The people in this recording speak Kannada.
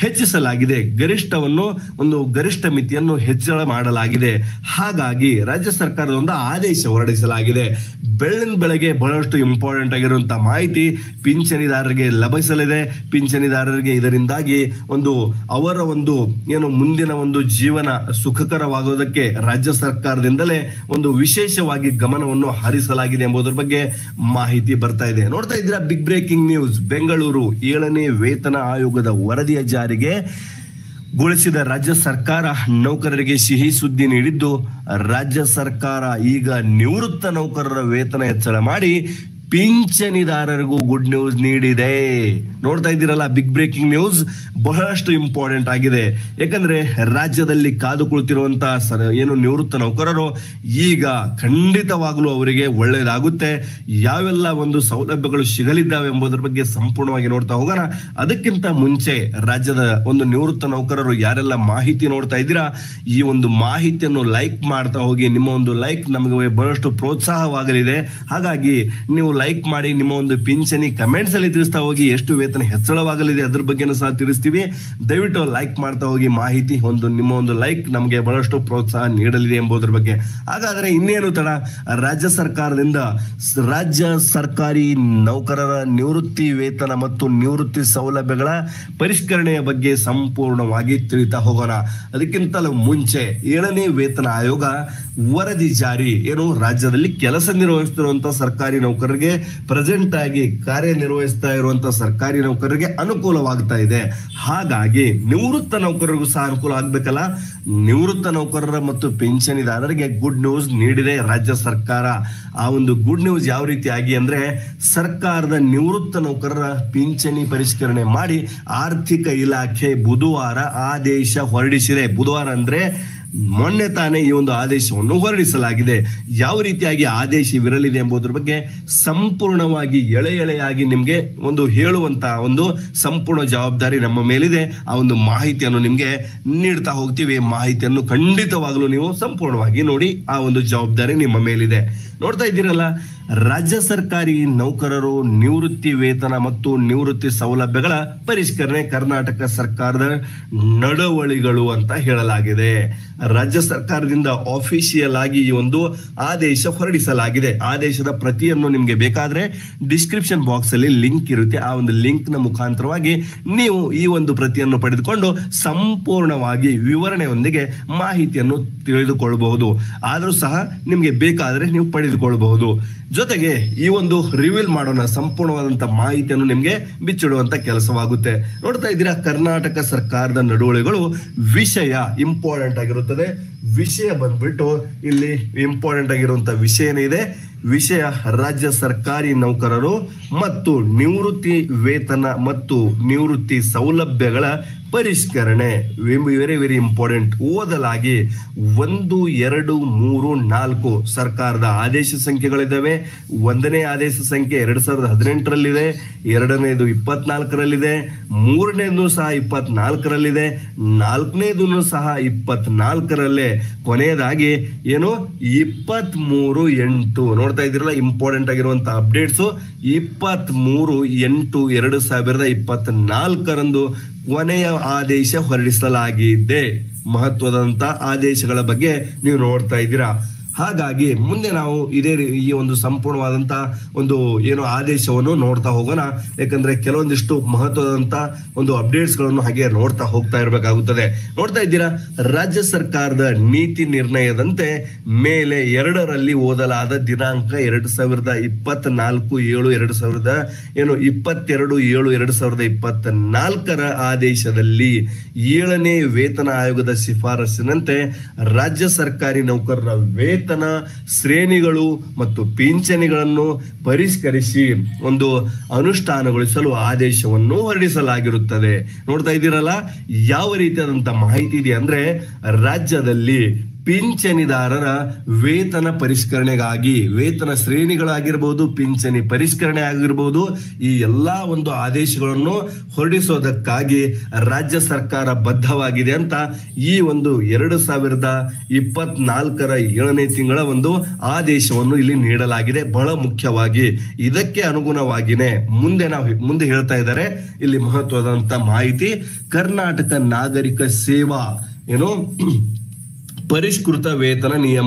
ಹೆಚ್ಚಿಸಲಾಗಿದೆ. ಗರಿಷ್ಠ ಮಿತಿಯನ್ನು ಹೆಚ್ಚಳ ಮಾಡಲಾಗಿದೆ. ಹಾಗಾಗಿ ರಾಜ್ಯ ಸರ್ಕಾರದ ಒಂದು ಆದೇಶ ಹೊರಡಿಸಲಾಗಿದೆ. ಬೆಳಗ್ಗೆ ಬಹಳಷ್ಟು ಇಂಪಾರ್ಟೆಂಟ್ ಆಗಿರುವಂತಹ ಮಾಹಿತಿ ಪಿಂಚಣಿದಾರರಿಗೆ ಲಭಿಸಲಿದೆ. ಪಿಂಚಣಿದಾರರಿಗೆ ಇದರಿಂದಾಗಿ ಅವರ ಮುಂದಿನ ಜೀವನ ಸುಖಕರವಾಗುವುದಕ್ಕೆ ರಾಜ್ಯ ಸರ್ಕಾರದಿಂದಲೇ ವಿಶೇಷವಾಗಿ ಗಮನವನ್ನು ಹರಿಸಲಾಗಿದೆ ಎಂಬುದರ ಬಗ್ಗೆ ಮಾಹಿತಿ ಬರ್ತಾ ಇದೆ. ನೋಡ್ತಾ ಇದ್ದೀರಾ, ಬಿಗ್ ಬ್ರೇಕಿಂಗ್ ನ್ಯೂಸ್. ಬೆಂಗಳೂರು 7ನೇ ವೇತನ ಆಯೋಗದ ವರದಿಯ ಜಾರಿಗೆ ಗೊಳಿಸಿದ ರಾಜ್ಯ ಸರ್ಕಾರ ನೌಕರರಿಗೆ ಸಿಹಿ ಸುದ್ದಿ ನೀಡಿದ್ದು, ರಾಜ್ಯ ಸರ್ಕಾರ ಈಗ ನಿವೃತ್ತ ನೌಕರರ ವೇತನ ಹೆಚ್ಚಳ ಮಾಡಿ ಪಿಂಚಣಿದಾರರಿಗೂ ಗುಡ್ ನ್ಯೂಸ್ ನೀಡಿದೆ. ನೋಡ್ತಾ ಇದ್ದೀರಲ್ಲ, ಬಿಗ್ ಬ್ರೇಕಿಂಗ್ ನ್ಯೂಸ್ ಬಹಳಷ್ಟು ಇಂಪಾರ್ಟೆಂಟ್ ಆಗಿದೆ. ಯಾಕಂದ್ರೆ ರಾಜ್ಯದಲ್ಲಿ ಕಾದು ಕುಳಿತಿರುವಂತಹ ನಿವೃತ್ತ ನೌಕರರು ಈಗ ಖಂಡಿತವಾಗ್ಲೂ ಅವರಿಗೆ ಒಳ್ಳೆಯದಾಗುತ್ತೆ. ಯಾವೆಲ್ಲ ಸೌಲಭ್ಯಗಳು ಸಿಗಲಿದ್ದಾವೆ ಎಂಬುದರ ಬಗ್ಗೆ ಸಂಪೂರ್ಣವಾಗಿ ನೋಡ್ತಾ ಹೋಗೋಣ. ಅದಕ್ಕಿಂತ ಮುಂಚೆ ರಾಜ್ಯದ ನಿವೃತ್ತ ನೌಕರರು ಯಾರೆಲ್ಲ ಮಾಹಿತಿ ನೋಡ್ತಾ ಇದ್ದೀರಾ, ಈ ಮಾಹಿತಿಯನ್ನು ಲೈಕ್ ಮಾಡ್ತಾ ಹೋಗಿ. ನಿಮ್ಮ ಲೈಕ್ ನಮಗೆ ಬಹಳಷ್ಟು ಪ್ರೋತ್ಸಾಹವಾಗಲಿದೆ. ಹಾಗಾಗಿ ನೀವು ಲೈಕ್ ಮಾಡಿ, ನಿಮ್ಮ ಪಿಂಚಣಿ ಕಮೆಂಟ್ಸ್ ಅಲ್ಲಿ ತಿಳಿಸ್ತಾ ಹೋಗಿ. ಎಷ್ಟು ವೇತನ ಹೆಚ್ಚಳವಾಗಲಿದೆ ಅದ್ರ ಬಗ್ಗೆನೂ ಸಹ ತಿಳಿಸ್ತೀವಿ. ದಯವಿಟ್ಟು ಲೈಕ್ ಮಾಡ್ತಾ ಹೋಗಿ. ಮಾಹಿತಿ ನಿಮ್ಮ ಲೈಕ್ ನಮಗೆ ಬಹಳಷ್ಟು ಪ್ರೋತ್ಸಾಹ ನೀಡಲಿದೆ ಎಂಬುದರ ಬಗ್ಗೆ. ಹಾಗಾದ್ರೆ ಇನ್ನೇನು ತಡ, ರಾಜ್ಯ ಸರ್ಕಾರದಿಂದ ರಾಜ್ಯ ಸರ್ಕಾರಿ ನೌಕರರ ನಿವೃತ್ತಿ ವೇತನ ಮತ್ತು ನಿವೃತ್ತಿ ಸೌಲಭ್ಯಗಳ ಪರಿಷ್ಕರಣೆಯ ಬಗ್ಗೆ ಸಂಪೂರ್ಣವಾಗಿ ತಿಳಿತಾ ಹೋಗೋಣ. ಅದಕ್ಕಿಂತಲೂ ಮುಂಚೆ 7ನೇ ವೇತನ ಆಯೋಗ ವರದಿ ಜಾರಿ ರಾಜ್ಯದಲ್ಲಿ ಕೆಲಸ ನಿರ್ವಹಿಸುತ್ತಿರುವಂತಹ ಸರ್ಕಾರಿ ನೌಕರರಿಗೆ, ಪ್ರೆಸೆಂಟ್ ಆಗಿ ಕಾರ್ಯನಿರ್ವಹಿಸ್ತಾ ಇರುವಂತಹ ಸರ್ಕಾರಿ ನೌಕರರಿಗೆ ಅನುಕೂಲವಾಗ್ತಾ ಇದೆ. ಹಾಗಾಗಿ ನಿವೃತ್ತ ನೌಕರರಿಗೂ ಸಹ ಅನುಕೂಲ ಆಗ್ಬೇಕಲ್ಲ. ನಿವೃತ್ತ ನೌಕರರ ಮತ್ತು ಪಿಂಚಣಿದಾರರಿಗೆ ಗುಡ್ ನ್ಯೂಸ್ ನೀಡಿದೆ ರಾಜ್ಯ ಸರ್ಕಾರ. ಆ ಗುಡ್ ನ್ಯೂಸ್ ಯಾವ ರೀತಿಯಾಗಿ ಅಂದ್ರೆ, ಸರ್ಕಾರದ ನಿವೃತ್ತ ನೌಕರರ ಪಿಂಚಣಿ ಪರಿಷ್ಕರಣೆ ಮಾಡಿ ಆರ್ಥಿಕ ಇಲಾಖೆ ಬುಧವಾರ ಆದೇಶ ಹೊರಡಿಸಿದೆ. ಬುಧವಾರ ಅಂದ್ರೆ ಮೊನ್ನೆ ತಾನೇ ಈ ಆದೇಶವನ್ನು ಹೊರಡಿಸಲಾಗಿದೆ. ಯಾವ ರೀತಿಯಾಗಿ ಆದೇಶವಿರಲಿದೆ ಎಂಬುದರ ಬಗ್ಗೆ ಸಂಪೂರ್ಣವಾಗಿ ಎಳೆಯಾಗಿ ನಿಮ್ಗೆ ಹೇಳುವಂತಹ ಸಂಪೂರ್ಣ ಜವಾಬ್ದಾರಿ ನಮ್ಮ ಮೇಲಿದೆ. ಆ ಮಾಹಿತಿಯನ್ನು ನಿಮ್ಗೆ ನೀಡ್ತಾ ಹೋಗ್ತೀವಿ. ಮಾಹಿತಿಯನ್ನು ಖಂಡಿತವಾಗ್ಲೂ ನೀವು ಸಂಪೂರ್ಣವಾಗಿ ನೋಡಿ. ಆ ಜವಾಬ್ದಾರಿ ನಿಮ್ಮ ಮೇಲಿದೆ. ನೋಡ್ತಾ ಇದ್ದೀರಲ್ಲ, ರಾಜ್ಯ ಸರ್ಕಾರಿ ನೌಕರರು ನಿವೃತ್ತಿ ವೇತನ ಮತ್ತು ನಿವೃತ್ತಿ ಸೌಲಭ್ಯಗಳ ಪರಿಷ್ಕರಣೆ ಕರ್ನಾಟಕ ಸರ್ಕಾರದ ನಡವಳಿಗಳು ಅಂತ ಹೇಳಲಾಗಿದೆ. ರಾಜ್ಯ ಸರ್ಕಾರದಿಂದ ಆಫಿಷಿಯಲ್ ಆಗಿ ಈ ಆದೇಶ ಹೊರಡಿಸಲಾಗಿದೆ. ಆದೇಶದ ಪ್ರತಿಯನ್ನು ನಿಮ್ಗೆ ಬೇಕಾದ್ರೆ ಡಿಸ್ಕ್ರಿಪ್ಷನ್ ಬಾಕ್ಸ್ ಅಲ್ಲಿ ಲಿಂಕ್ ಇರುತ್ತೆ. ಆ ಲಿಂಕ್ ನ ಮುಖಾಂತರವಾಗಿ ನೀವು ಈ ಪ್ರತಿಯನ್ನು ಪಡೆದುಕೊಂಡು ಸಂಪೂರ್ಣವಾಗಿ ವಿವರಣೆಯೊಂದಿಗೆ ಮಾಹಿತಿಯನ್ನು ತಿಳಿದುಕೊಳ್ಳಬಹುದು. ಆದರೂ ಸಹ ನಿಮ್ಗೆ ಬೇಕಾದ್ರೆ ನೀವು ಪಡೆದುಕೊಳ್ಳಬಹುದು. ಜೊತೆಗೆ ಈ ರಿವೀಲ್ ಮಾಡೋಣ, ಸಂಪೂರ್ಣವಾದಂತಹ ಮಾಹಿತಿಯನ್ನು ನಿಮ್ಗೆ ಬಿಚ್ಚಿಡುವಂತ ಕೆಲಸವಾಗುತ್ತೆ. ನೋಡ್ತಾ ಇದ್ದೀರಾ, ಕರ್ನಾಟಕ ಸರ್ಕಾರದ ನಡವಳಿಕೆಗಳು ವಿಷಯ ಇಂಪಾರ್ಟೆಂಟ್ ಆಗಿರುತ್ತದೆ. ವಿಷಯ ಬಂದ್ಬಿಟ್ಟು ಇಲ್ಲಿ ಇಂಪಾರ್ಟೆಂಟ್ ಆಗಿರುವಂತಹ ವಿಷಯ ಏನಿದೆ, ವಿಷಯ ರಾಜ್ಯ ಸರ್ಕಾರಿ ನೌಕರರು ಮತ್ತು ನಿವೃತ್ತಿ ವೇತನ ಮತ್ತು ನಿವೃತ್ತಿ ಸೌಲಭ್ಯಗಳ ಪರಿಷ್ಕರಣೆ. Very important. ಓದಲಾಗಿ 1, 2, 3, 4 ಸರ್ಕಾರದ ಆದೇಶ ಸಂಖ್ಯೆಗಳಿದ್ದಾವೆ. 1ನೇ ಆದೇಶ ಸಂಖ್ಯೆ 2018ರಲ್ಲಿದೆ, 2ನೇದು 24ರಲ್ಲಿದೆ, 3ನೇದು ಸಹ 24ರಲ್ಲಿದೆ, 4ನೇದು ಸಹ 24ರಲ್ಲೇ, ಕೊನೆಯದಾಗಿ 23/8 ನೋಡ್ತಾ ಇದ್ದೀರಲ್ಲ, ಇಂಪಾರ್ಟೆಂಟ್ ಆಗಿರುವಂತಹ ಅಪ್ಡೇಟ್ಸ್. 23/8/2024ರಂದು ಕೊನೆಯ ಆದೇಶ ಹೊರಡಿಸಲಾಗಿದೆ. ಮಹತ್ವದಂತ ಆದೇಶಗಳ ಬಗ್ಗೆ ನೀವು ನೋಡ್ತಾ ಇದ್ದೀರಾ. ಹಾಗಾಗಿ ಮುಂದೆ ನಾವು ಇದೇ ಈ ಸಂಪೂರ್ಣವಾದಂತ ಆದೇಶವನ್ನು ನೋಡ್ತಾ ಹೋಗೋಣ. ಯಾಕಂದ್ರೆ ಕೆಲವೊಂದಿಷ್ಟು ಮಹತ್ವದಂತ ಅಪ್ಡೇಟ್ಸ್ ಗಳನ್ನು ಹಾಗೆ ನೋಡ್ತಾ ಹೋಗ್ತಾ ಇರಬೇಕಾಗುತ್ತದೆ. ನೋಡ್ತಾ ಇದ್ದೀರಾ, ರಾಜ್ಯ ಸರ್ಕಾರದ ನೀತಿ ನಿರ್ಣಯದಂತೆ ಮೇಲೆ 2ರಲ್ಲಿ ಓದಲಾದ ದಿನಾಂಕ 2024 ಆದೇಶದಲ್ಲಿ 7ನೇ ವೇತನ ಆಯೋಗದ ಶಿಫಾರಸಿನಂತೆ ರಾಜ್ಯ ಸರ್ಕಾರಿ ನೌಕರರ ವೇತನ ಶ್ರೇಣಿಗಳು ಮತ್ತು ಪಿಂಚಣಿಗಳನ್ನು ಪರಿಷ್ಕರಿಸಿ ಅನುಷ್ಠಾನಗೊಳಿಸಲು ಆದೇಶವನ್ನು ಹೊರಡಿಸಲಾಗಿರುತ್ತದೆ. ನೋಡ್ತಾ ಇದ್ದೀರಲ್ಲ, ಯಾವ ರೀತಿಯಾದಂತಹ ಮಾಹಿತಿ ಇದೆ ಅಂದ್ರೆ, ರಾಜ್ಯದಲ್ಲಿ ಪಿಂಚಣಿದಾರರ ವೇತನ ಪರಿಷ್ಕರಣೆಗಾಗಿ, ವೇತನ ಶ್ರೇಣಿಗಳಾಗಿರ್ಬೋದು, ಪಿಂಚಣಿ ಪರಿಷ್ಕರಣೆ ಆಗಿರ್ಬೋದು, ಈ ಎಲ್ಲಾ ಒಂದು ಆದೇಶಗಳನ್ನು ಹೊರಡಿಸೋದಕ್ಕಾಗಿ ರಾಜ್ಯ ಸರ್ಕಾರ ಬದ್ಧವಾಗಿದೆ ಅಂತ ಈ ಒಂದು 2024ರ 7ನೇ ತಿಂಗಳ ಒಂದು ಆದೇಶವನ್ನು ಇಲ್ಲಿ ನೀಡಲಾಗಿದೆ. ಬಹಳ ಮುಖ್ಯವಾಗಿ ಇದಕ್ಕೆ ಅನುಗುಣವಾಗಿನೇ ಮುಂದೆ ಹೇಳ್ತಾ ಇದ್ದಾರೆ ಇಲ್ಲಿ ಮಹತ್ವದಂತ ಮಾಹಿತಿ. ಕರ್ನಾಟಕ ನಾಗರಿಕ ಸೇವಾ ಪರಿಷ್ಕೃತ ವೇತನ ನಿಯಮ